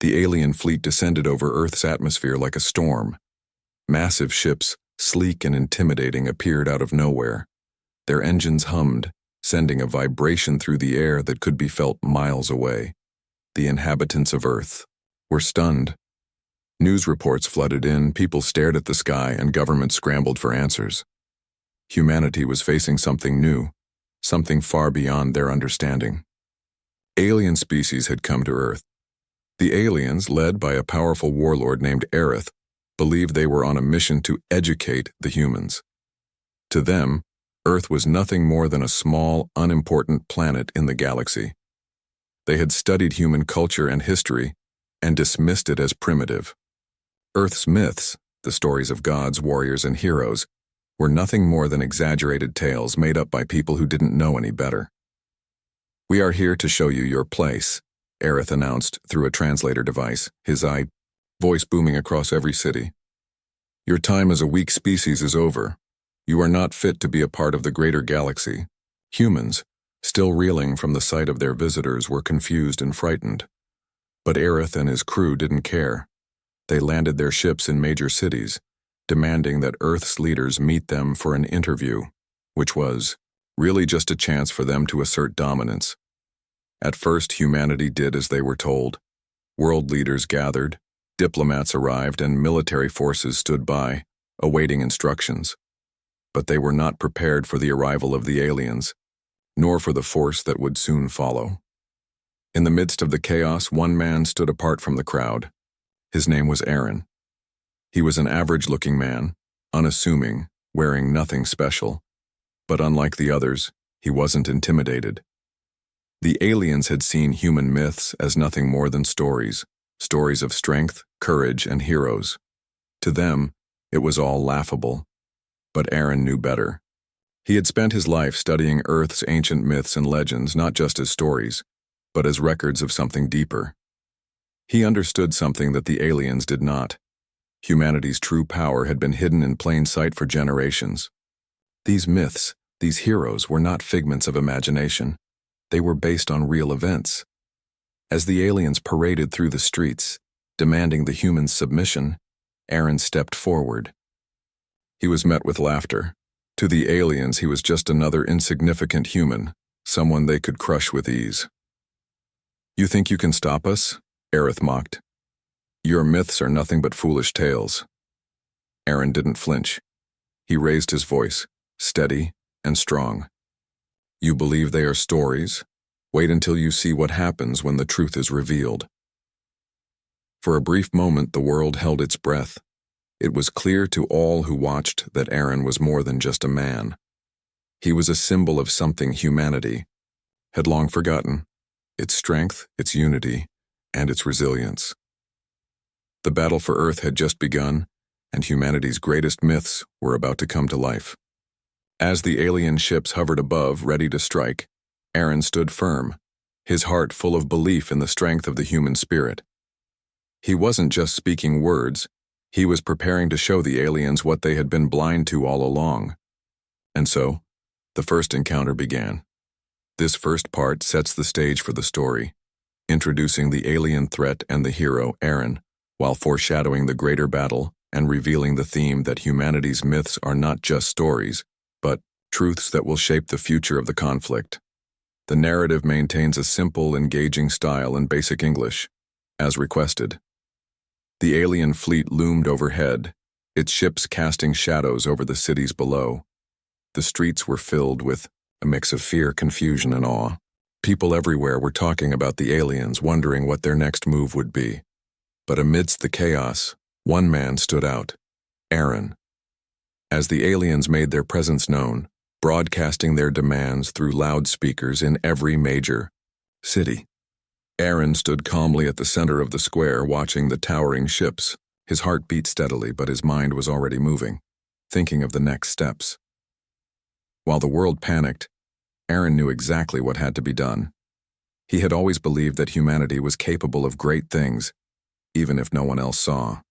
The alien fleet descended over Earth's atmosphere like a storm. Massive ships, sleek and intimidating, appeared out of nowhere. Their engines hummed, sending a vibration through the air that could be felt miles away. The inhabitants of Earth were stunned. News reports flooded in, people stared at the sky, and governments scrambled for answers. Humanity was facing something new, something far beyond their understanding. Alien species had come to Earth. The aliens, led by a powerful warlord named Aerith, believed they were on a mission to educate the humans. To them, Earth was nothing more than a small, unimportant planet in the galaxy. They had studied human culture and history and dismissed it as primitive. Earth's myths, the stories of gods, warriors, and heroes, were nothing more than exaggerated tales made up by people who didn't know any better. "We are here to show you your place," Aerith announced through a translator device, his voice booming across every city. "Your time as a weak species is over. You are not fit to be a part of the greater galaxy." Humans, still reeling from the sight of their visitors, were confused and frightened. But Aerith and his crew didn't care. They landed their ships in major cities, demanding that Earth's leaders meet them for an interview, which was really just a chance for them to assert dominance. At first, humanity did as they were told. World leaders gathered, diplomats arrived, and military forces stood by, awaiting instructions. But they were not prepared for the arrival of the aliens, nor for the force that would soon follow. In the midst of the chaos, one man stood apart from the crowd. His name was Aaron. He was an average-looking man, unassuming, wearing nothing special. But unlike the others, he wasn't intimidated. The aliens had seen human myths as nothing more than stories of strength, courage, and heroes. To them, it was all laughable. But Aaron knew better. He had spent his life studying Earth's ancient myths and legends, not just as stories, but as records of something deeper. He understood something that the aliens did not. Humanity's true power had been hidden in plain sight for generations. These myths, these heroes, were not figments of imagination. They were based on real events. As the aliens paraded through the streets, demanding the humans' submission, Aaron stepped forward. He was met with laughter. To the aliens, he was just another insignificant human, someone they could crush with ease. "You think you can stop us?" Aerith mocked. "Your myths are nothing but foolish tales." Aaron didn't flinch. He raised his voice, steady and strong. "You believe they are stories? Wait until you see what happens when the truth is revealed." For a brief moment, the world held its breath. It was clear to all who watched that Aaron was more than just a man. He was a symbol of something humanity had long forgotten: its strength, its unity, and its resilience. The battle for Earth had just begun, and humanity's greatest myths were about to come to life. As the alien ships hovered above, ready to strike, Aaron stood firm, his heart full of belief in the strength of the human spirit. He wasn't just speaking words, he was preparing to show the aliens what they had been blind to all along. And so, the first encounter began. This first part sets the stage for the story, introducing the alien threat and the hero, Aaron, while foreshadowing the greater battle and revealing the theme that humanity's myths are not just stories, but truths that will shape the future of the conflict. The narrative maintains a simple, engaging style in basic English, as requested. The alien fleet loomed overhead, its ships casting shadows over the cities below. The streets were filled with a mix of fear, confusion, and awe. People everywhere were talking about the aliens, wondering what their next move would be. But amidst the chaos, one man stood out: Aaron. As the aliens made their presence known, broadcasting their demands through loudspeakers in every major city, Aaron stood calmly at the center of the square, watching the towering ships. His heart beat steadily, but his mind was already moving, thinking of the next steps. While the world panicked, Aaron knew exactly what had to be done. He had always believed that humanity was capable of great things, even if no one else saw.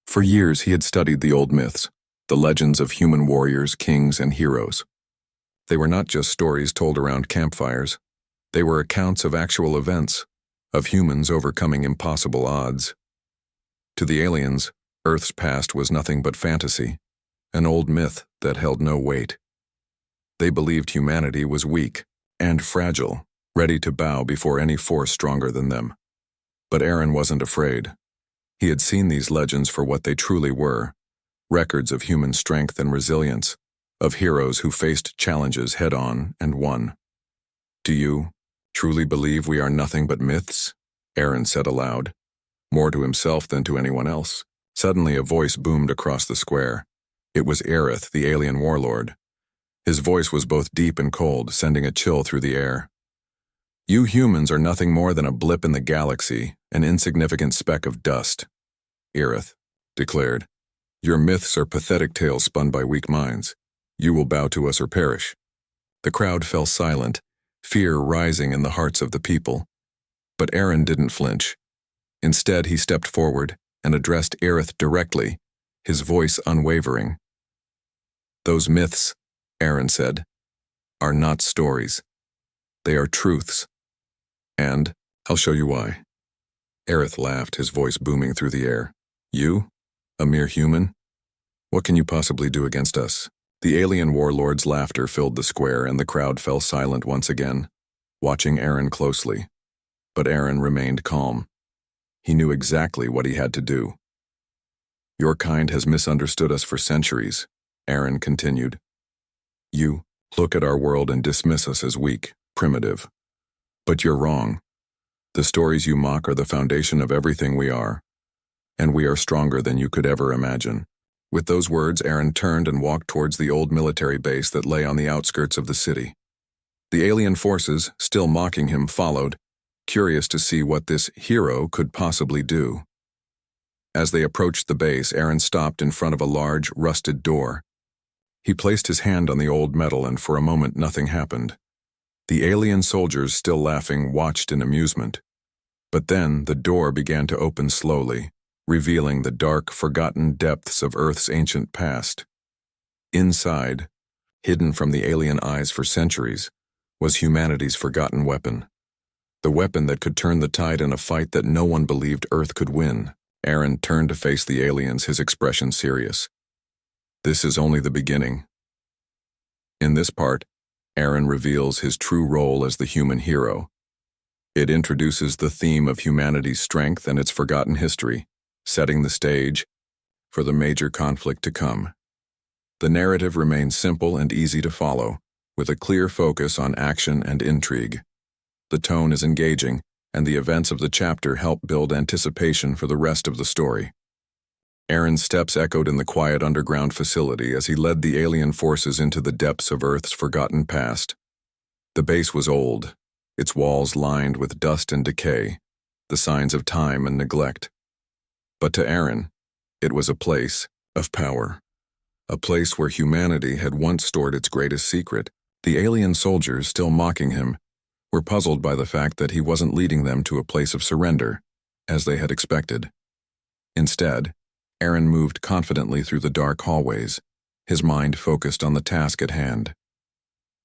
For years he had studied the old myths, the legends of human warriors, kings, and heroes. They were not just stories told around campfires. They were accounts of actual events, of humans overcoming impossible odds. To the aliens, Earth's past was nothing but fantasy, an old myth that held no weight. They believed humanity was weak and fragile, ready to bow before any force stronger than them. But Aaron wasn't afraid. He had seen these legends for what they truly were, records of human strength and resilience, of heroes who faced challenges head-on and won. "Do you truly believe we are nothing but myths?" Aaron said aloud, more to himself than to anyone else. Suddenly a voice boomed across the square. It was Aerith, the alien warlord. His voice was both deep and cold, sending a chill through the air. "You humans are nothing more than a blip in the galaxy, an insignificant speck of dust," Aerith declared. "Your myths are pathetic tales spun by weak minds. You will bow to us or perish." The crowd fell silent, fear rising in the hearts of the people. But Aaron didn't flinch. Instead, he stepped forward and addressed Aerith directly, his voice unwavering. "Those myths," Aaron said, "are not stories. They are truths. And I'll show you why." Aerith laughed, his voice booming through the air. "You? A mere human? What can you possibly do against us?" The alien warlord's laughter filled the square, and the crowd fell silent once again, watching Aaron closely. But Aaron remained calm. He knew exactly what he had to do. "Your kind has misunderstood us for centuries," Aaron continued. "You look at our world and dismiss us as weak, primitive. But you're wrong. The stories you mock are the foundation of everything we are, and we are stronger than you could ever imagine." With those words, Aaron turned and walked towards the old military base that lay on the outskirts of the city. The alien forces, still mocking him, followed, curious to see what this hero could possibly do. As they approached the base, Aaron stopped in front of a large, rusted door. He placed his hand on the old metal, and for a moment nothing happened. The alien soldiers, still laughing, watched in amusement. But then the door began to open slowly, revealing the dark, forgotten depths of Earth's ancient past. Inside, hidden from the alien eyes for centuries, was humanity's forgotten weapon. The weapon that could turn the tide in a fight that no one believed Earth could win. Aaron turned to face the aliens, his expression serious. "This is only the beginning." In this part, Aaron reveals his true role as the human hero. It introduces the theme of humanity's strength and its forgotten history, setting the stage for the major conflict to come. The narrative remains simple and easy to follow, with a clear focus on action and intrigue. The tone is engaging, and the events of the chapter help build anticipation for the rest of the story. Aaron's steps echoed in the quiet underground facility as he led the alien forces into the depths of Earth's forgotten past. The base was old, its walls lined with dust and decay, the signs of time and neglect. But to Aaron, it was a place of power, a place where humanity had once stored its greatest secret. The alien soldiers, still mocking him, were puzzled by the fact that he wasn't leading them to a place of surrender, as they had expected. Instead, Aaron moved confidently through the dark hallways, his mind focused on the task at hand.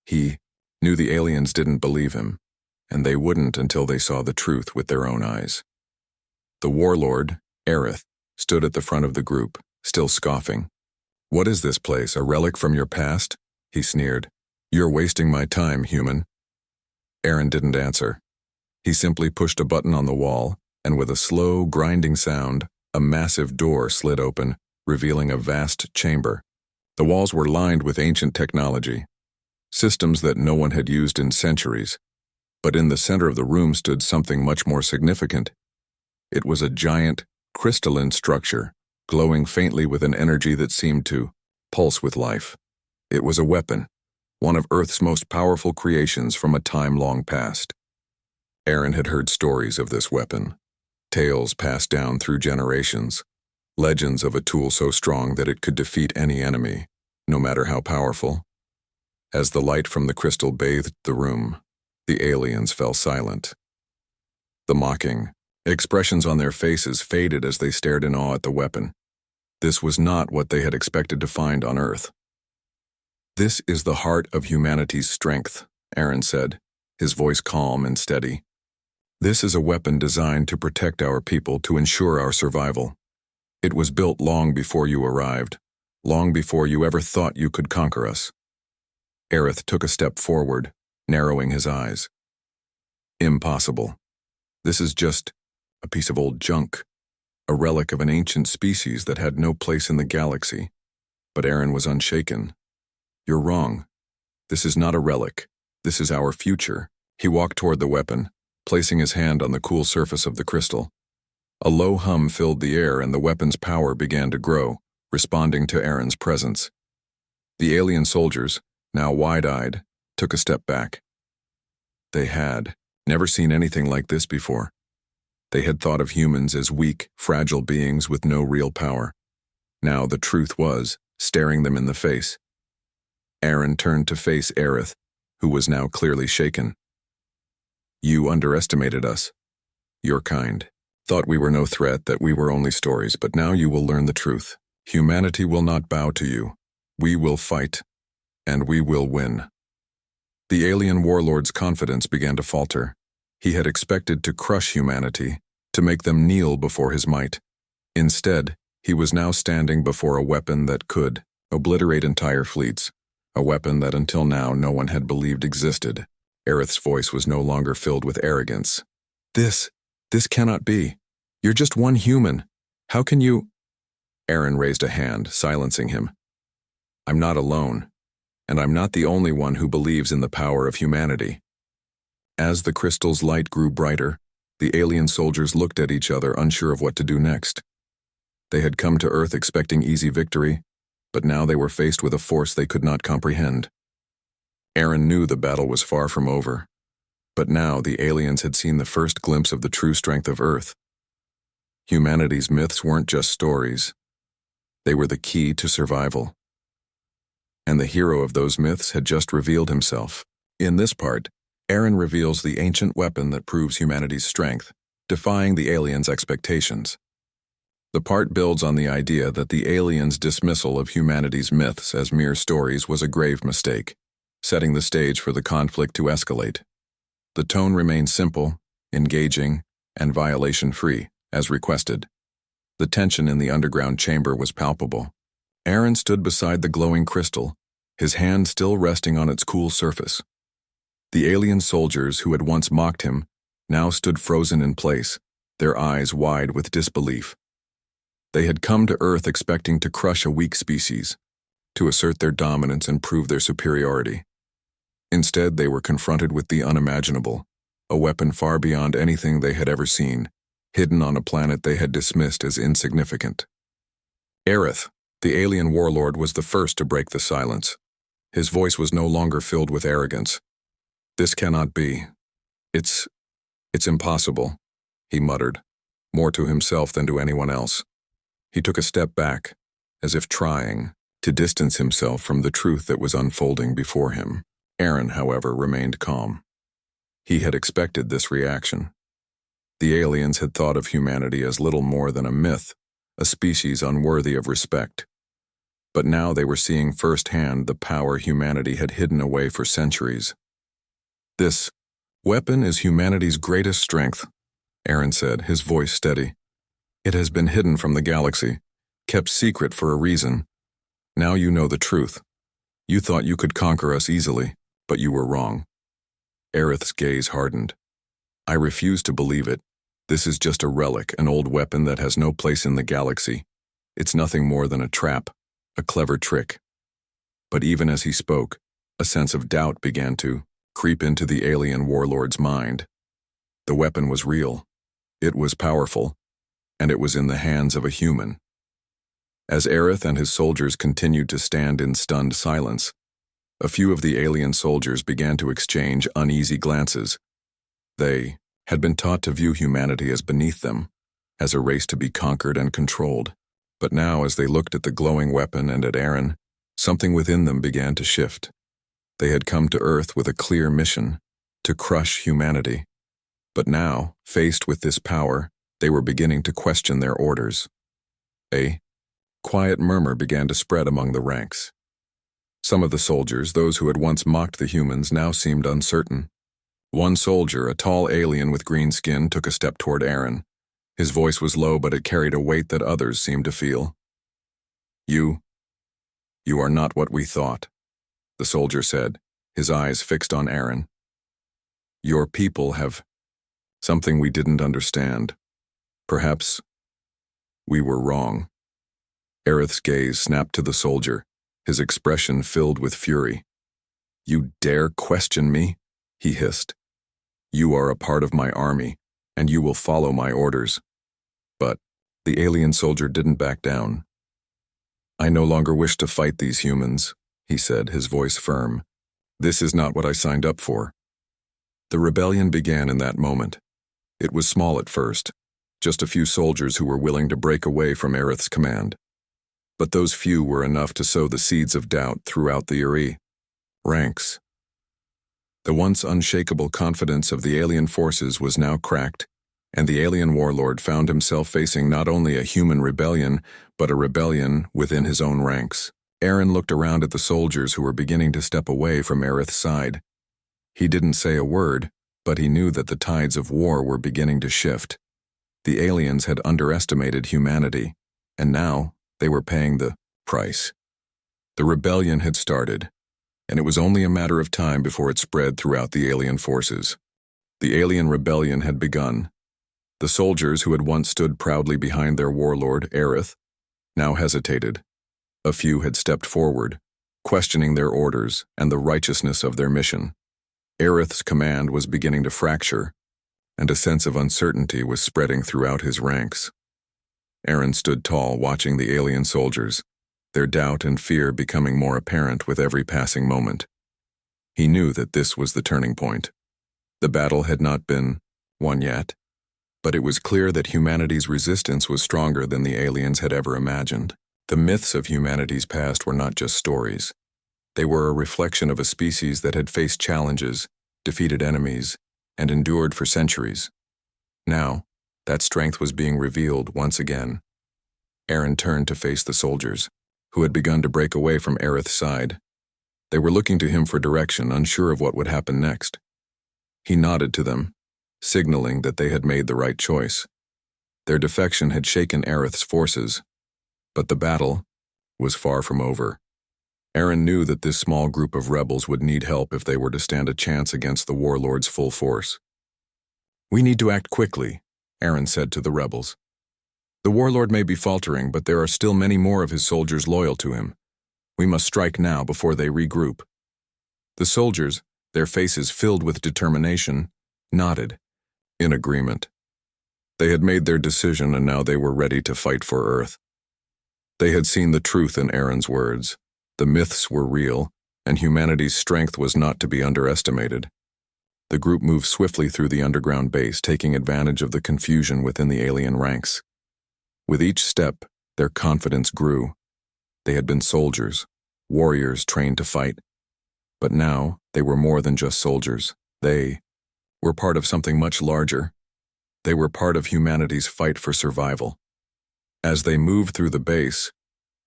He knew the aliens didn't believe him, and they wouldn't until they saw the truth with their own eyes. The warlord, Aerith, stood at the front of the group, still scoffing. "What is this place, a relic from your past?" he sneered. "You're wasting my time, human." Aaron didn't answer. He simply pushed a button on the wall, and with a slow, grinding sound, a massive door slid open, revealing a vast chamber. The walls were lined with ancient technology, systems that no one had used in centuries. But in the center of the room stood something much more significant. It was a giant, crystalline structure, glowing faintly with an energy that seemed to pulse with life. It was a weapon, one of Earth's most powerful creations from a time long past. Aaron had heard stories of this weapon, tales passed down through generations, legends of a tool so strong that it could defeat any enemy, no matter how powerful. As the light from the crystal bathed the room, the aliens fell silent. The mocking expressions on their faces faded as they stared in awe at the weapon. This was not what they had expected to find on Earth. "This is the heart of humanity's strength," Aaron said, his voice calm and steady. This is a weapon designed to protect our people, to ensure our survival. It was built long before you arrived, long before you ever thought you could conquer us." Aerith took a step forward, narrowing his eyes. "Impossible. This is just a piece of old junk, a relic of an ancient species that had no place in the galaxy." But Aaron was unshaken. "You're wrong. This is not a relic. This is our future." He walked toward the weapon, placing his hand on the cool surface of the crystal. A low hum filled the air and the weapon's power began to grow, responding to Aaron's presence. The alien soldiers, now wide-eyed, took a step back. They had never seen anything like this before. They had thought of humans as weak, fragile beings with no real power. Now the truth was staring them in the face. Aaron turned to face Aerith, who was now clearly shaken. "You underestimated us. Your kind. Thought we were no threat, that we were only stories, but now you will learn the truth. Humanity will not bow to you. We will fight, and we will win." The alien warlord's confidence began to falter. He had expected to crush humanity, to make them kneel before his might. Instead, he was now standing before a weapon that could obliterate entire fleets, a weapon that until now no one had believed existed. Aerith's voice was no longer filled with arrogance. This cannot be. You're just one human. How can you—" Aaron raised a hand, silencing him. "I'm not alone, and I'm not the only one who believes in the power of humanity." As the crystal's light grew brighter, the alien soldiers looked at each other, unsure of what to do next. They had come to Earth expecting easy victory, but now they were faced with a force they could not comprehend. Aaron knew the battle was far from over, but now the aliens had seen the first glimpse of the true strength of Earth. Humanity's myths weren't just stories. They were the key to survival. And the hero of those myths had just revealed himself. In this part, Aaron reveals the ancient weapon that proves humanity's strength, defying the aliens' expectations. The part builds on the idea that the aliens' dismissal of humanity's myths as mere stories was a grave mistake, setting the stage for the conflict to escalate. The tone remains simple, engaging, and violation-free, as requested. The tension in the underground chamber was palpable. Aaron stood beside the glowing crystal, his hand still resting on its cool surface. The alien soldiers who had once mocked him now stood frozen in place, their eyes wide with disbelief. They had come to Earth expecting to crush a weak species, to assert their dominance and prove their superiority. Instead, they were confronted with the unimaginable, a weapon far beyond anything they had ever seen, hidden on a planet they had dismissed as insignificant. Aerith, the alien warlord, was the first to break the silence. His voice was no longer filled with arrogance. "This cannot be. It's impossible," he muttered, more to himself than to anyone else. He took a step back, as if trying to distance himself from the truth that was unfolding before him. Aaron, however, remained calm. He had expected this reaction. The aliens had thought of humanity as little more than a myth, a species unworthy of respect. But now they were seeing firsthand the power humanity had hidden away for centuries. "This weapon is humanity's greatest strength," Aaron said, his voice steady. "It has been hidden from the galaxy, kept secret for a reason. Now you know the truth. You thought you could conquer us easily, but you were wrong." Aerith's gaze hardened. "I refuse to believe it. This is just a relic, an old weapon that has no place in the galaxy. It's nothing more than a trap, a clever trick." But even as he spoke, a sense of doubt began to creep into the alien warlord's mind. The weapon was real. It was powerful, and it was in the hands of a human. As Aerith and his soldiers continued to stand in stunned silence, a few of the alien soldiers began to exchange uneasy glances. They had been taught to view humanity as beneath them, as a race to be conquered and controlled. But now, as they looked at the glowing weapon and at Aaron, something within them began to shift. They had come to Earth with a clear mission, to crush humanity. But now, faced with this power, they were beginning to question their orders. A quiet murmur began to spread among the ranks. Some of the soldiers, those who had once mocked the humans, now seemed uncertain. One soldier, a tall alien with green skin, took a step toward Aaron. His voice was low, but it carried a weight that others seemed to feel. You are not what we thought, the soldier said, his eyes fixed on Aaron. Your people have something we didn't understand. Perhaps we were wrong. Aerith's gaze snapped to the soldier, his expression filled with fury. You dare question me? He hissed. You are a part of my army, and you will follow my orders. But the alien soldier didn't back down. I no longer wish to fight these humans, he said, his voice firm. This is not what I signed up for. The rebellion began in that moment. It was small at first, just a few soldiers who were willing to break away from Aerith's command. But those few were enough to sow the seeds of doubt throughout the ranks. The once unshakable confidence of the alien forces was now cracked, and the alien warlord found himself facing not only a human rebellion, but a rebellion within his own ranks. Aaron looked around at the soldiers who were beginning to step away from Aerith's side. He didn't say a word, but he knew that the tides of war were beginning to shift. The aliens had underestimated humanity, and now they were paying the price. The rebellion had started, and it was only a matter of time before it spread throughout the alien forces. The alien rebellion had begun. The soldiers who had once stood proudly behind their warlord, Aerith, now hesitated. A few had stepped forward, questioning their orders and the righteousness of their mission. Aerith's command was beginning to fracture, and a sense of uncertainty was spreading throughout his ranks. Aaron stood tall, watching the alien soldiers, their doubt and fear becoming more apparent with every passing moment. He knew that this was the turning point. The battle had not been won yet, but it was clear that humanity's resistance was stronger than the aliens had ever imagined. The myths of humanity's past were not just stories. They were a reflection of a species that had faced challenges, defeated enemies, and endured for centuries. Now, that strength was being revealed once again. Aaron turned to face the soldiers, who had begun to break away from Aerith's side. They were looking to him for direction, unsure of what would happen next. He nodded to them, signaling that they had made the right choice. Their defection had shaken Aerith's forces, but the battle was far from over. Aaron knew that this small group of rebels would need help if they were to stand a chance against the warlord's full force. We need to act quickly, Aaron said to the rebels. The warlord may be faltering, but there are still many more of his soldiers loyal to him. We must strike now before they regroup. The soldiers, their faces filled with determination, nodded, in agreement. They had made their decision, and now they were ready to fight for Earth. They had seen the truth in Aaron's words. The myths were real, and humanity's strength was not to be underestimated. The group moved swiftly through the underground base, taking advantage of the confusion within the alien ranks. With each step, their confidence grew. They had been soldiers, warriors trained to fight. But now, they were more than just soldiers. They were part of something much larger. They were part of humanity's fight for survival. As they moved through the base,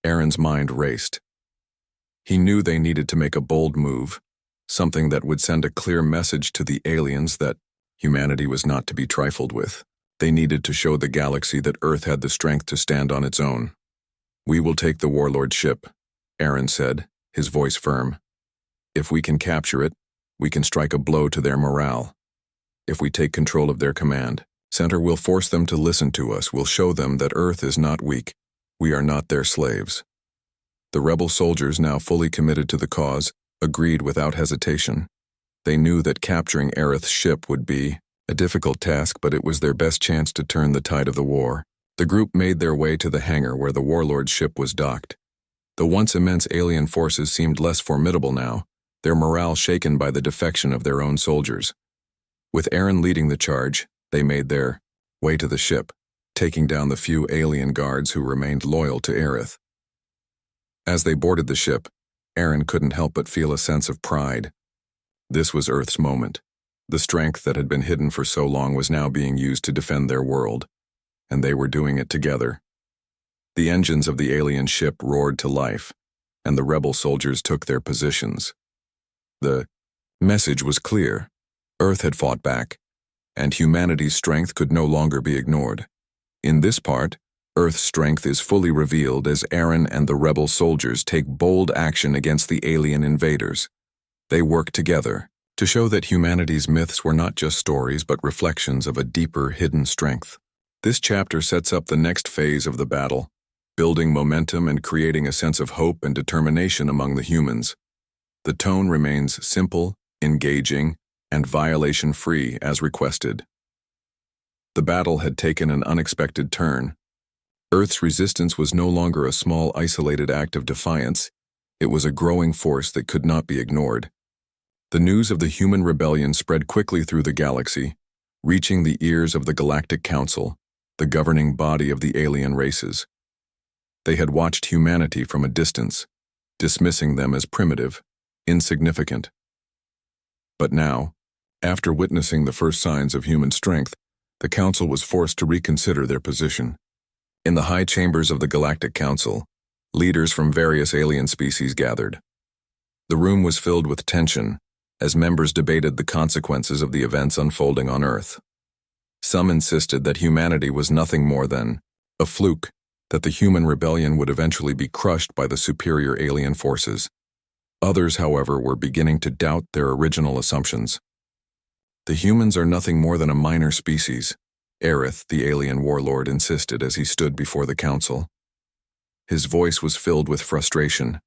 Aaron's mind raced. He knew they needed to make a bold move, something that would send a clear message to the aliens that humanity was not to be trifled with. They needed to show the galaxy that Earth had the strength to stand on its own. We will take the warlord's ship, Aaron said, his voice firm. If we can capture it, we can strike a blow to their morale. If we take control of their command center, we'll force them to listen to us. We'll show them that Earth is not weak. We are not their slaves. The rebel soldiers, now fully committed to the cause, agreed without hesitation. They knew that capturing Aerith's ship would be a difficult task, but it was their best chance to turn the tide of the war. The group made their way to the hangar where the warlord's ship was docked. The once immense alien forces seemed less formidable now, their morale shaken by the defection of their own soldiers. With Aaron leading the charge, they made their way to the ship, taking down the few alien guards who remained loyal to Aerith. As they boarded the ship, Aaron couldn't help but feel a sense of pride. This was Earth's moment. The strength that had been hidden for so long was now being used to defend their world, and they were doing it together. The engines of the alien ship roared to life, and the rebel soldiers took their positions. The message was clear. Earth had fought back, and humanity's strength could no longer be ignored. In this part, Earth's strength is fully revealed as Aaron and the rebel soldiers take bold action against the alien invaders. They work together to show that humanity's myths were not just stories but reflections of a deeper hidden strength. This chapter sets up the next phase of the battle, building momentum and creating a sense of hope and determination among the humans. The tone remains simple, engaging, and violation-free as requested. The battle had taken an unexpected turn. Earth's resistance was no longer a small, isolated act of defiance. It was a growing force that could not be ignored. The news of the human rebellion spread quickly through the galaxy, reaching the ears of the Galactic Council, the governing body of the alien races. They had watched humanity from a distance, dismissing them as primitive, insignificant. But now, after witnessing the first signs of human strength, the Council was forced to reconsider their position. In the high chambers of the Galactic Council, leaders from various alien species gathered. The room was filled with tension as members debated the consequences of the events unfolding on Earth. Some insisted that humanity was nothing more than a fluke, that the human rebellion would eventually be crushed by the superior alien forces. Others, however, were beginning to doubt their original assumptions. The humans are nothing more than a minor species, Aerith, the alien warlord, insisted as he stood before the council. His voice was filled with frustration.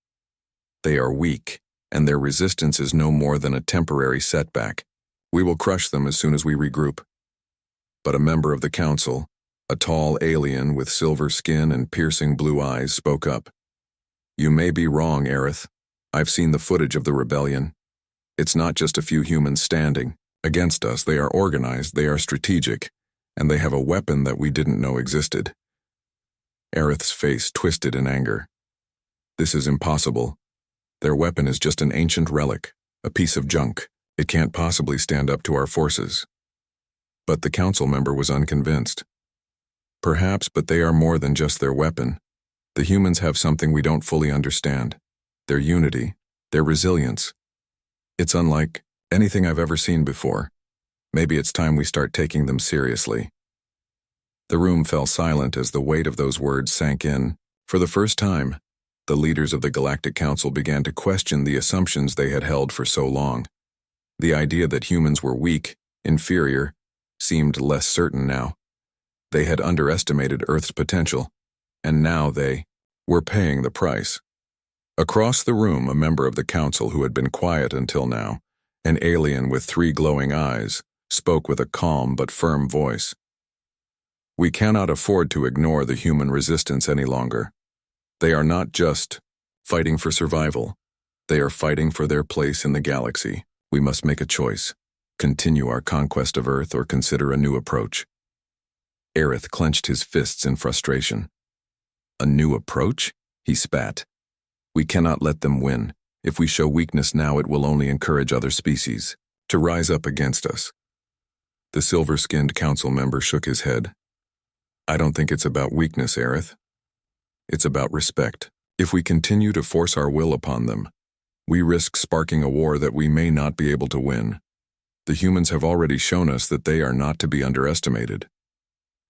They are weak, and their resistance is no more than a temporary setback. We will crush them as soon as we regroup. But a member of the council, a tall alien with silver skin and piercing blue eyes, spoke up. You may be wrong, Aerith. I've seen the footage of the rebellion. It's not just a few humans standing against us. They are organized, they are strategic, and they have a weapon that we didn't know existed. Aerith's face twisted in anger. This is impossible. Their weapon is just an ancient relic, a piece of junk. It can't possibly stand up to our forces. But the council member was unconvinced. Perhaps, but they are more than just their weapon. The humans have something we don't fully understand. Their unity, their resilience. It's unlike anything I've ever seen before. Maybe it's time we start taking them seriously. The room fell silent as the weight of those words sank in. For the first time, the leaders of the Galactic Council began to question the assumptions they had held for so long. The idea that humans were weak, inferior, seemed less certain now. They had underestimated Earth's potential, and now they were paying the price. Across the room, a member of the council who had been quiet until now, an alien with 3 glowing eyes, spoke with a calm but firm voice. We cannot afford to ignore the human resistance any longer. They are not just fighting for survival. They are fighting for their place in the galaxy. We must make a choice. Continue our conquest of Earth or consider a new approach. Aerith clenched his fists in frustration. A new approach? He spat. We cannot let them win. If we show weakness now, it will only encourage other species to rise up against us. The silver-skinned council member shook his head. I don't think it's about weakness, Aerith. It's about respect. If we continue to force our will upon them, we risk sparking a war that we may not be able to win. The humans have already shown us that they are not to be underestimated.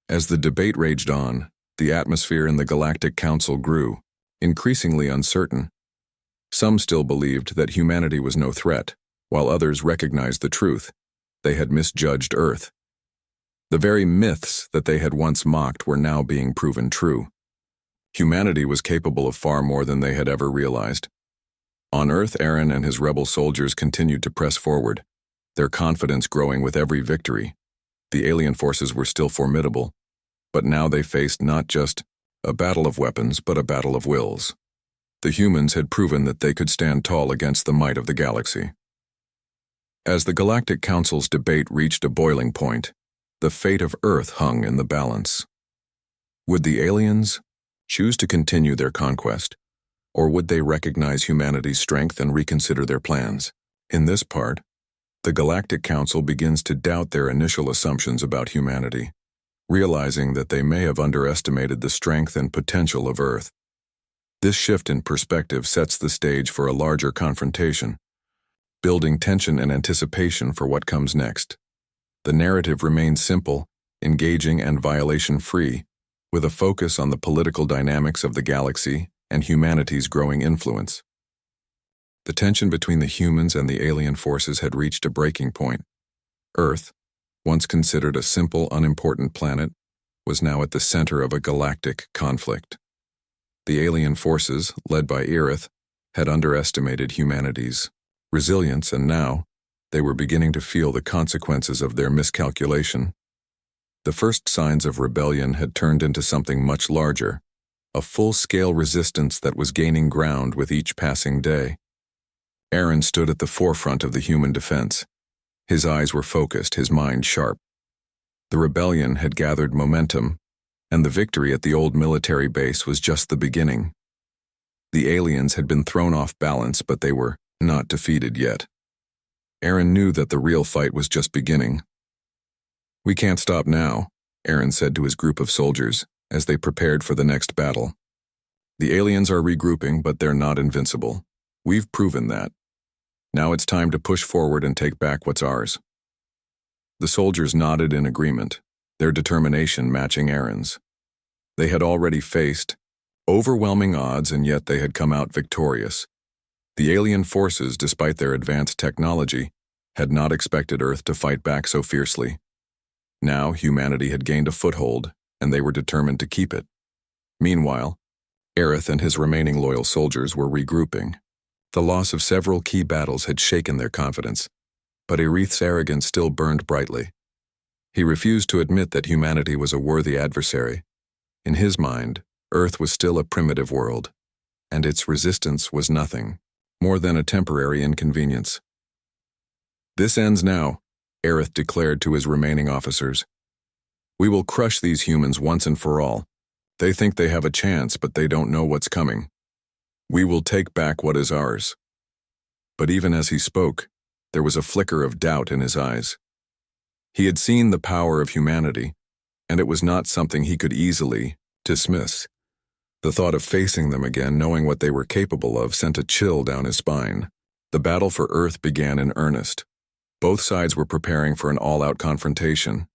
As the debate raged on, the atmosphere in the Galactic Council grew, increasingly uncertain. Some still believed that humanity was no threat, while others recognized the truth. They had misjudged Earth. The very myths that they had once mocked were now being proven true. Humanity was capable of far more than they had ever realized. On Earth, Aaron and his rebel soldiers continued to press forward, their confidence growing with every victory. The alien forces were still formidable, but now they faced not just a battle of weapons, but a battle of wills. The humans had proven that they could stand tall against the might of the galaxy. As the Galactic Council's debate reached a boiling point, the fate of Earth hung in the balance. Would the aliens choose to continue their conquest, or would they recognize humanity's strength and reconsider their plans? In this part, the Galactic Council begins to doubt their initial assumptions about humanity, realizing that they may have underestimated the strength and potential of Earth. This shift in perspective sets the stage for a larger confrontation. building tension and anticipation for what comes next. The narrative remains simple, engaging, and violation-free, with a focus on the political dynamics of the galaxy and humanity's growing influence. The tension between the humans and the alien forces had reached a breaking point. Earth, once considered a simple, unimportant planet, was now at the center of a galactic conflict. The alien forces, led by Aerith, had underestimated humanity's resilience, and now they were beginning to feel the consequences of their miscalculation. The first signs of rebellion had turned into something much larger, a full-scale resistance that was gaining ground with each passing day. Aaron stood at the forefront of the human defense. His eyes were focused, his mind sharp. The rebellion had gathered momentum, and the victory at the old military base was just the beginning. The aliens had been thrown off balance, but they were not defeated yet. Aaron knew that the real fight was just beginning. "We can't stop now," Aaron said to his group of soldiers as they prepared for the next battle. "The aliens are regrouping, but they're not invincible. We've proven that. Now it's time to push forward and take back what's ours." The soldiers nodded in agreement, their determination matching Aaron's. They had already faced overwhelming odds, and yet they had come out victorious. The alien forces, despite their advanced technology, had not expected Earth to fight back so fiercely. Now humanity had gained a foothold, and they were determined to keep it. Meanwhile, Aerith and his remaining loyal soldiers were regrouping. The loss of several key battles had shaken their confidence, but Aerith's arrogance still burned brightly. He refused to admit that humanity was a worthy adversary. In his mind, Earth was still a primitive world, and its resistance was nothing more than a temporary inconvenience. "This ends now," Aerith declared to his remaining officers. "We will crush these humans once and for all. They think they have a chance, but they don't know what's coming. We will take back what is ours." But even as he spoke, there was a flicker of doubt in his eyes. He had seen the power of humanity, and it was not something he could easily dismiss. The thought of facing them again, knowing what they were capable of, sent a chill down his spine. The battle for Earth began in earnest. Both sides were preparing for an all-out confrontation.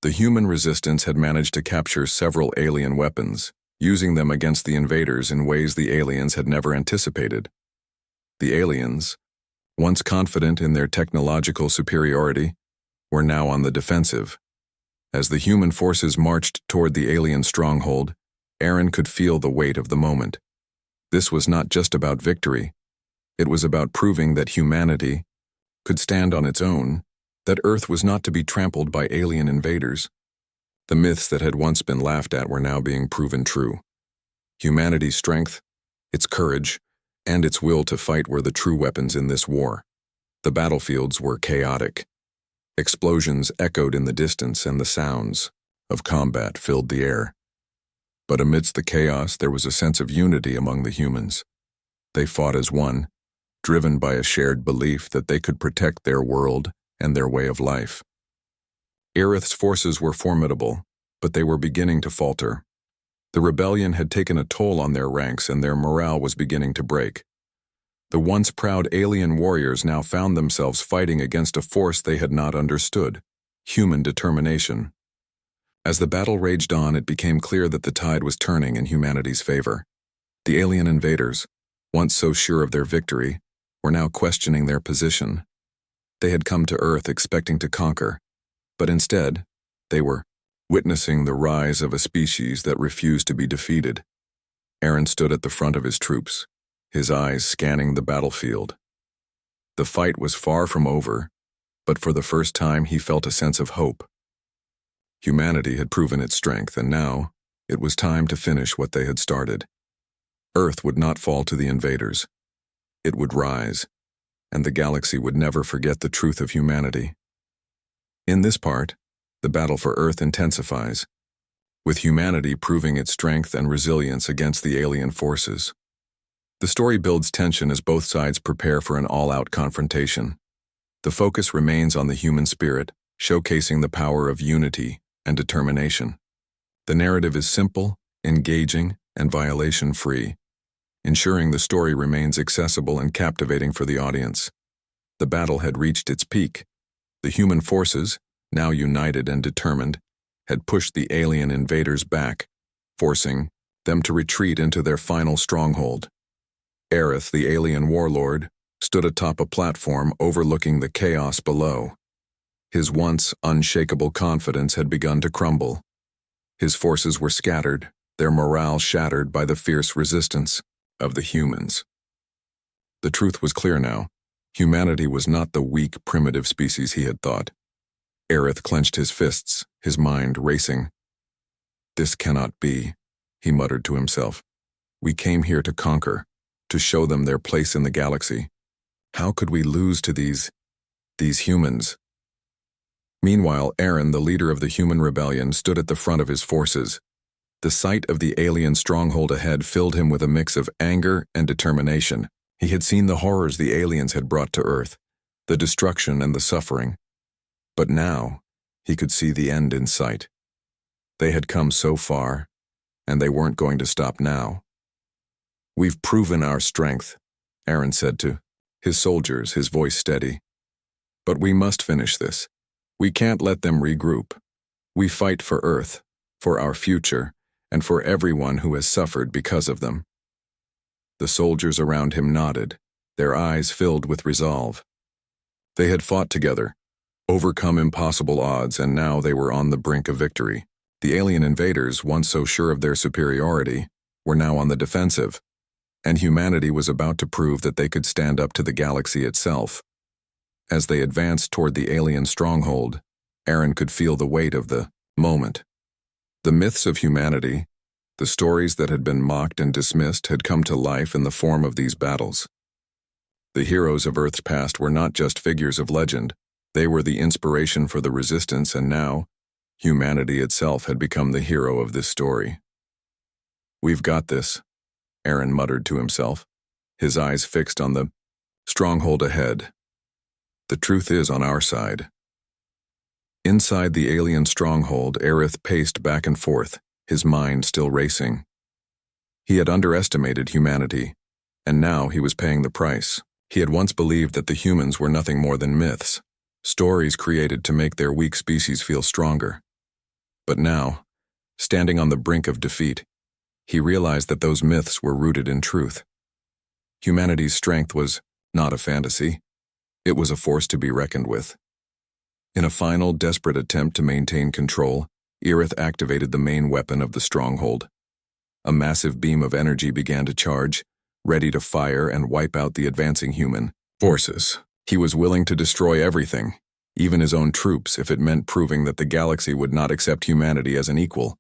The human resistance had managed to capture several alien weapons, using them against the invaders in ways the aliens had never anticipated. The aliens, once confident in their technological superiority, were now on the defensive. As the human forces marched toward the alien stronghold, Aaron could feel the weight of the moment. This was not just about victory. It was about proving that humanity could stand on its own, that Earth was not to be trampled by alien invaders. The myths that had once been laughed at were now being proven true. Humanity's strength, its courage, and its will to fight were the true weapons in this war. The battlefields were chaotic. Explosions echoed in the distance, and the sounds of combat filled the air. But amidst the chaos, there was a sense of unity among the humans. They fought as one, driven by a shared belief that they could protect their world and their way of life. Aerith's forces were formidable, but they were beginning to falter. The rebellion had taken a toll on their ranks, and their morale was beginning to break. The once proud alien warriors now found themselves fighting against a force they had not understood: human determination. As the battle raged on, it became clear that the tide was turning in humanity's favor. The alien invaders, once so sure of their victory, were now questioning their position. They had come to Earth expecting to conquer, but instead, they were witnessing the rise of a species that refused to be defeated. Aaron stood at the front of his troops, his eyes scanning the battlefield. The fight was far from over, but for the first time he felt a sense of hope. Humanity had proven its strength, and now it was time to finish what they had started. Earth would not fall to the invaders. It would rise, and the galaxy would never forget the truth of humanity. In this part, the battle for Earth intensifies, with humanity proving its strength and resilience against the alien forces. The story builds tension as both sides prepare for an all-out confrontation. The focus remains on the human spirit, showcasing the power of unity and determination. The narrative is simple, engaging, and violation-free, ensuring the story remains accessible and captivating for the audience. The battle had reached its peak. The human forces, now united and determined, had pushed the alien invaders back, forcing them to retreat into their final stronghold. Aerith, the alien warlord, stood atop a platform overlooking the chaos below. His once unshakable confidence had begun to crumble. His forces were scattered, their morale shattered by the fierce resistance of the humans. The truth was clear now. Humanity was not the weak, primitive species he had thought. Aerith clenched his fists, his mind racing. "This cannot be," he muttered to himself. "We came here to conquer, to show them their place in the galaxy. How could we lose to these humans?" Meanwhile, Aaron, the leader of the human rebellion, stood at the front of his forces. The sight of the alien stronghold ahead filled him with a mix of anger and determination. He had seen the horrors the aliens had brought to Earth, the destruction and the suffering. But now, he could see the end in sight. They had come so far, and they weren't going to stop now. "We've proven our strength," Aaron said to his soldiers, his voice steady. "But we must finish this. We can't let them regroup. We fight for Earth, for our future, and for everyone who has suffered because of them." The soldiers around him nodded, their eyes filled with resolve. They had fought together, overcome impossible odds, and now they were on the brink of victory. The alien invaders, once so sure of their superiority, were now on the defensive, and humanity was about to prove that they could stand up to the galaxy itself. As they advanced toward the alien stronghold, Aaron could feel the weight of the moment. The myths of humanity, the stories that had been mocked and dismissed, had come to life in the form of these battles. The heroes of Earth's past were not just figures of legend, they were the inspiration for the resistance, and now, humanity itself had become the hero of this story. "We've got this," Aaron muttered to himself, his eyes fixed on the stronghold ahead. "The truth is on our side." Inside the alien stronghold, Aerith paced back and forth, his mind still racing. He had underestimated humanity, and now he was paying the price. He had once believed that the humans were nothing more than myths, stories created to make their weak species feel stronger. But now, standing on the brink of defeat, he realized that those myths were rooted in truth. Humanity's strength was not a fantasy. It was a force to be reckoned with. In a final, desperate attempt to maintain control, Aerith activated the main weapon of the stronghold. A massive beam of energy began to charge, ready to fire and wipe out the advancing human forces. He was willing to destroy everything, even his own troops, if it meant proving that the galaxy would not accept humanity as an equal.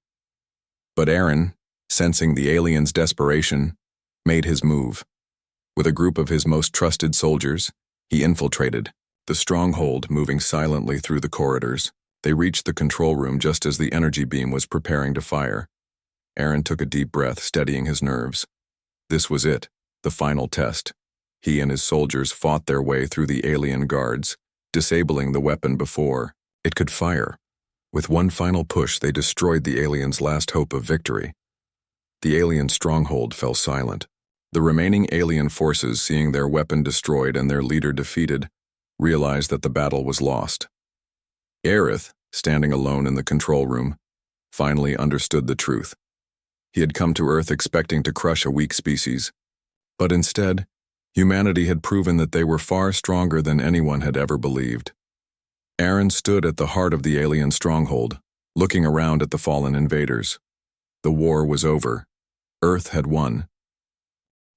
But Aaron, sensing the aliens' desperation, made his move. With a group of his most trusted soldiers, he infiltrated the stronghold, moving silently through the corridors. They reached the control room just as the energy beam was preparing to fire. Aaron took a deep breath, steadying his nerves. This was it, the final test. He and his soldiers fought their way through the alien guards, disabling the weapon before it could fire. With one final push, they destroyed the aliens' last hope of victory. The alien stronghold fell silent. The remaining alien forces, seeing their weapon destroyed and their leader defeated, realized that the battle was lost. Aerith, standing alone in the control room, finally understood the truth. He had come to Earth expecting to crush a weak species, but instead, humanity had proven that they were far stronger than anyone had ever believed. Aaron stood at the heart of the alien stronghold, looking around at the fallen invaders. The war was over. Earth had won.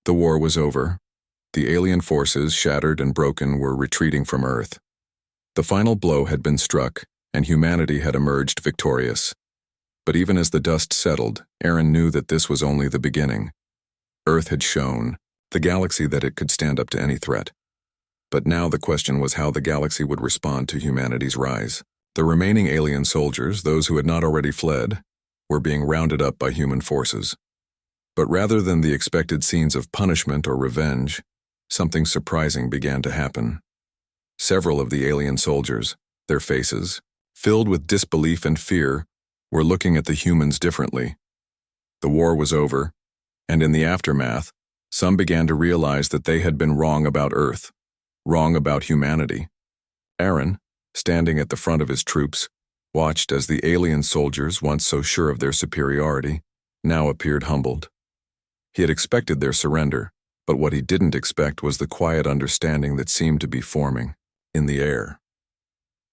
The war was over. The alien forces, shattered and broken, were retreating from Earth. The final blow had been struck, and humanity had emerged victorious. But even as the dust settled, Aaron knew that this was only the beginning. Earth had shown the galaxy that it could stand up to any threat. But now the question was how the galaxy would respond to humanity's rise. The remaining alien soldiers, those who had not already fled, were being rounded up by human forces. But rather than the expected scenes of punishment or revenge, something surprising began to happen. Several of the alien soldiers, their faces, filled with disbelief and fear, were looking at the humans differently. The war was over, and in the aftermath, some began to realize that they had been wrong about Earth. wrong about humanity. Aaron, standing at the front of his troops, watched as the alien soldiers, once so sure of their superiority, now appeared humbled. He had expected their surrender, but what he didn't expect was the quiet understanding that seemed to be forming in the air.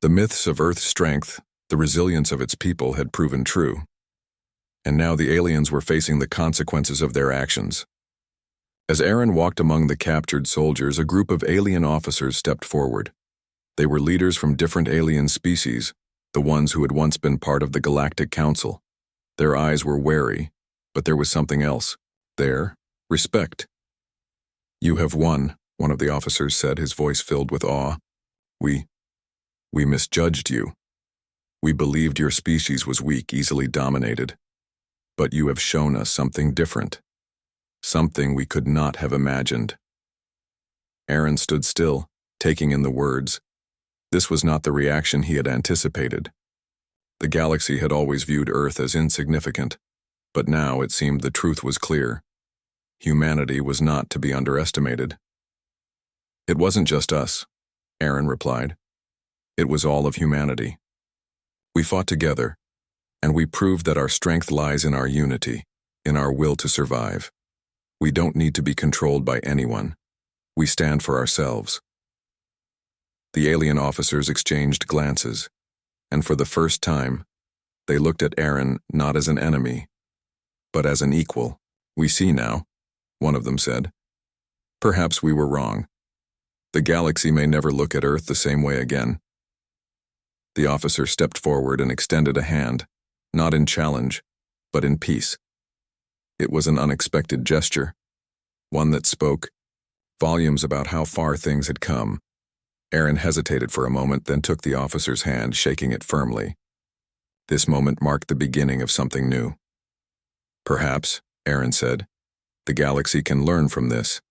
The myths of Earth's strength, the resilience of its people, had proven true, and now the aliens were facing the consequences of their actions. As Aaron walked among the captured soldiers, a group of alien officers stepped forward. They were leaders from different alien species, the ones who had once been part of the Galactic Council. Their eyes were wary, but there was something else. There, respect. "You have won," one of the officers said, his voice filled with awe. We misjudged you. We believed your species was weak, easily dominated. But you have shown us something different. Something we could not have imagined." Aaron stood still, taking in the words. This was not the reaction he had anticipated. The galaxy had always viewed Earth as insignificant, but now it seemed the truth was clear. Humanity was not to be underestimated. "It wasn't just us," Aaron replied. "It was all of humanity. We fought together, and we proved that our strength lies in our unity, in our will to survive. We don't need to be controlled by anyone. We stand for ourselves." The alien officers exchanged glances, and for the first time, they looked at Aaron not as an enemy, but as an equal. "We see now," one of them said. "Perhaps we were wrong. The galaxy may never look at Earth the same way again." The officer stepped forward and extended a hand, not in challenge, but in peace. It was an unexpected gesture, one that spoke volumes about how far things had come. Aaron hesitated for a moment, then took the officer's hand, shaking it firmly. This moment marked the beginning of something new. "Perhaps," Aaron said, "the galaxy can learn from this.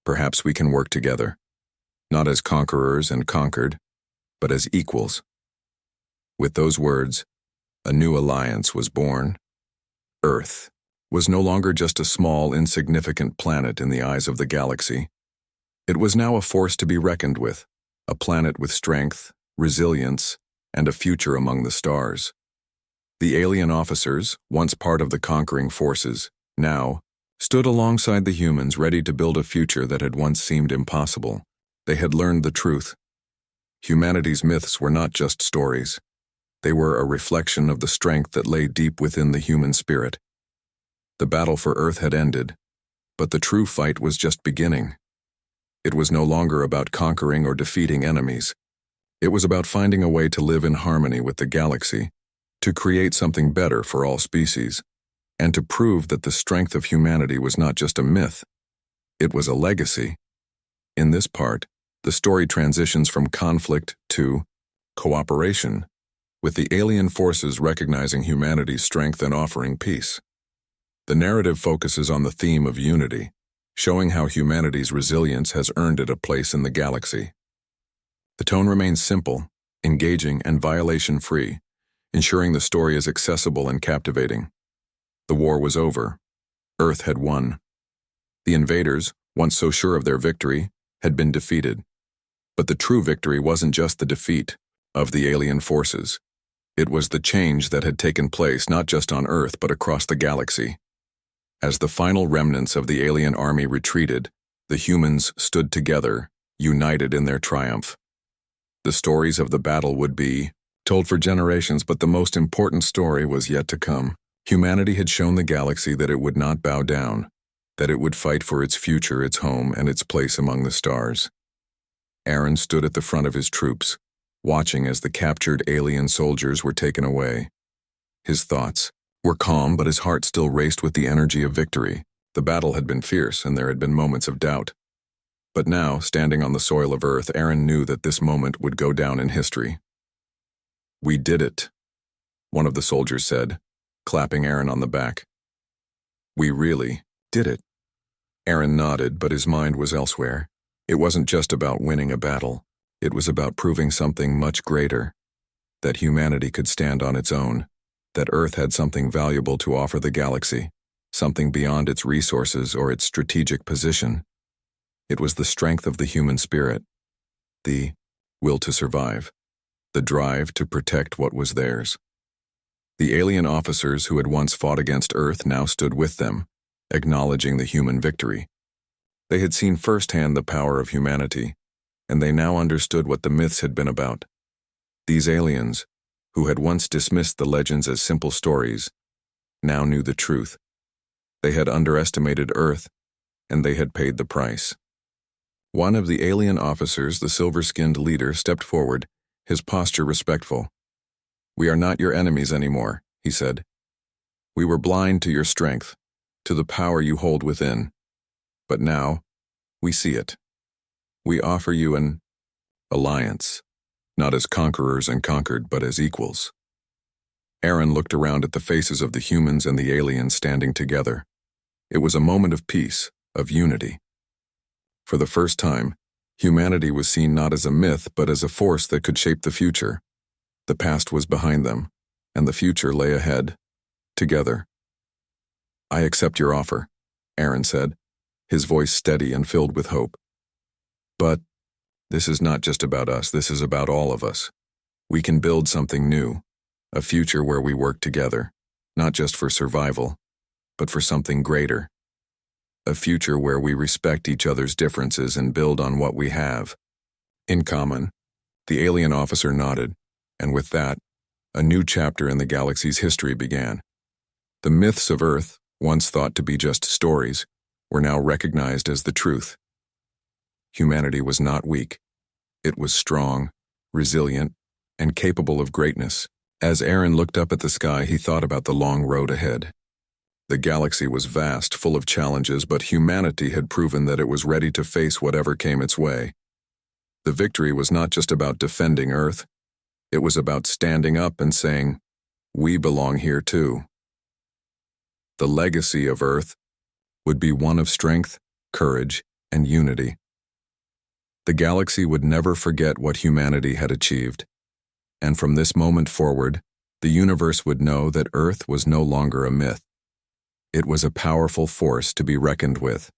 Perhaps we can work together, not as conquerors and conquered, but as equals." With those words, a new alliance was born. Earth was no longer just a small, insignificant planet in the eyes of the galaxy. It was now a force to be reckoned with, a planet with strength, resilience, and a future among the stars. The alien officers, once part of the conquering forces, now stood alongside the humans, ready to build a future that had once seemed impossible. They had learned the truth. Humanity's myths were not just stories. They were a reflection of the strength that lay deep within the human spirit. The battle for Earth had ended, but the true fight was just beginning. It was no longer about conquering or defeating enemies. It was about finding a way to live in harmony with the galaxy, to create something better for all species, and to prove that the strength of humanity was not just a myth. It was a legacy. In this part, the story transitions from conflict to cooperation, with the alien forces recognizing humanity's strength and offering peace. The narrative focuses on the theme of unity, showing how humanity's resilience has earned it a place in the galaxy. The tone remains simple, engaging, and violation-free, ensuring the story is accessible and captivating. The war was over. Earth had won. The invaders, once so sure of their victory, had been defeated. But the true victory wasn't just the defeat of the alien forces. It was the change that had taken place not just on Earth but across the galaxy. As the final remnants of the alien army retreated, the humans stood together, united in their triumph. The stories of the battle would be told for generations, but the most important story was yet to come. Humanity had shown the galaxy that it would not bow down, that it would fight for its future, its home, and its place among the stars. Aaron stood at the front of his troops, watching as the captured alien soldiers were taken away. His thoughts were calm, but his heart still raced with the energy of victory. The battle had been fierce, and there had been moments of doubt. But now, standing on the soil of Earth, Aaron knew that this moment would go down in history. "We did it," one of the soldiers said, clapping Aaron on the back. "We really did it." Aaron nodded, but his mind was elsewhere. It wasn't just about winning a battle. It was about proving something much greater, that humanity could stand on its own, that Earth had something valuable to offer the galaxy, something beyond its resources or its strategic position. It was the strength of the human spirit, the will to survive, the drive to protect what was theirs. The alien officers who had once fought against Earth now stood with them, acknowledging the human victory. They had seen firsthand the power of humanity, and they now understood what the myths had been about. These aliens, who had once dismissed the legends as simple stories, now knew the truth. They had underestimated Earth, and they had paid the price. One of the alien officers, the silver-skinned leader, stepped forward, his posture respectful. "We are not your enemies anymore," he said. "We were blind to your strength, to the power you hold within. But now, we see it. We offer you an alliance, not as conquerors and conquered, but as equals." Aaron looked around at the faces of the humans and the aliens standing together. It was a moment of peace, of unity. For the first time, humanity was seen not as a myth, but as a force that could shape the future. The past was behind them, and the future lay ahead, together. "I accept your offer," Aaron said, his voice steady and filled with hope. "But this is not just about us, this is about all of us. We can build something new, a future where we work together, not just for survival, but for something greater. A future where we respect each other's differences and build on what we have in common." The alien officer nodded, and with that, a new chapter in the galaxy's history began. The myths of Earth, once thought to be just stories, were now recognized as the truth. Humanity was not weak. It was strong, resilient, and capable of greatness. As Aaron looked up at the sky, he thought about the long road ahead. The galaxy was vast, full of challenges, but humanity had proven that it was ready to face whatever came its way. The victory was not just about defending Earth. It was about standing up and saying, "We belong here too." The legacy of Earth would be one of strength, courage, and unity. The galaxy would never forget what humanity had achieved, and from this moment forward, the universe would know that Earth was no longer a myth. It was a powerful force to be reckoned with.